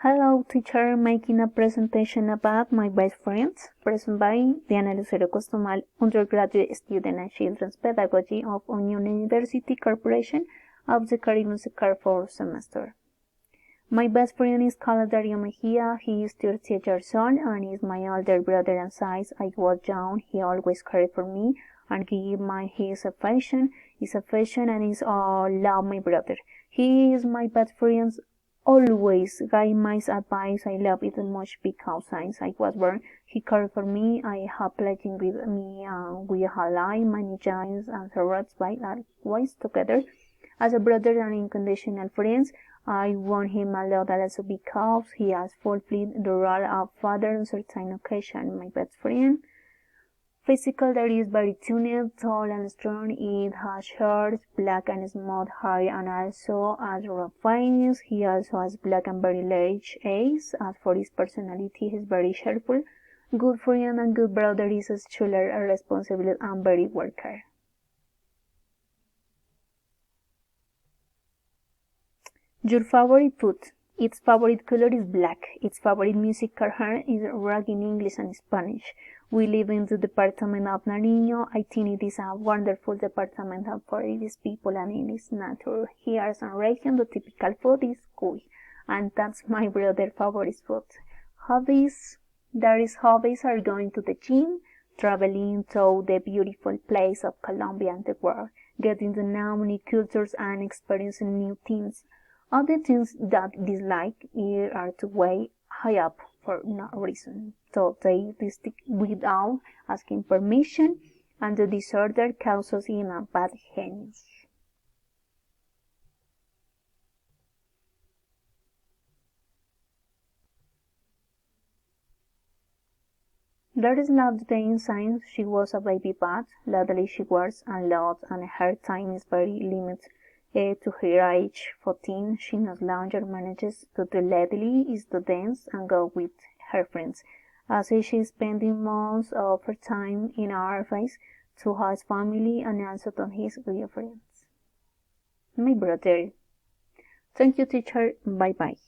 Hello, teacher, making a presentation about my best friends, present by Diana Lucero Costomal, undergraduate student at Children's Pedagogy of Union University Corporation of the Caribbean fourth semester. My best friend is called Dario Mejia. He is 30 years old and is my older brother, and since I was young, he always cared for me and gave me his affection and is all love my brother. He is my best friend. Always guide my advice. I love it much because since I was born, he cared for me. I have pledging with me, we have life, many giants and sorrows by always together. As a brother and unconditional friends, I want him a lot also because he has fulfilled the role of father on certain occasions. My best friend. Physical, that is very tuned, tall and strong. It has short, black and smooth hair, and also as refined. He also has black and very large eyes. As for his personality, he is very cheerful, good friend and good brother. He is a scholar, a responsible and very worker. Your favorite food? Its favorite color is black. Its favorite music genre is rock in English and Spanish. We live in the department of Nariño. I think it is a wonderful department for its people and its nature. Here in region, the typical food is cuy, and that's my brother's favorite food. Hobbies. Hobbies are going to the gym, traveling to the beautiful place of Colombia and the world, getting to know new cultures and experiencing new things. Other things that dislike are to way high up for no reason. So they stick without asking permission, and the disorder causes in a bad genius. There is not the day since she was a baby, but lately she works a lot and her time is very limited. To her age 14, she no longer manages to do lately is to dance and go with her friends, as she is spending most of her time in our face to his family and also to his girlfriends. My brother. Thank you, teacher. Bye bye.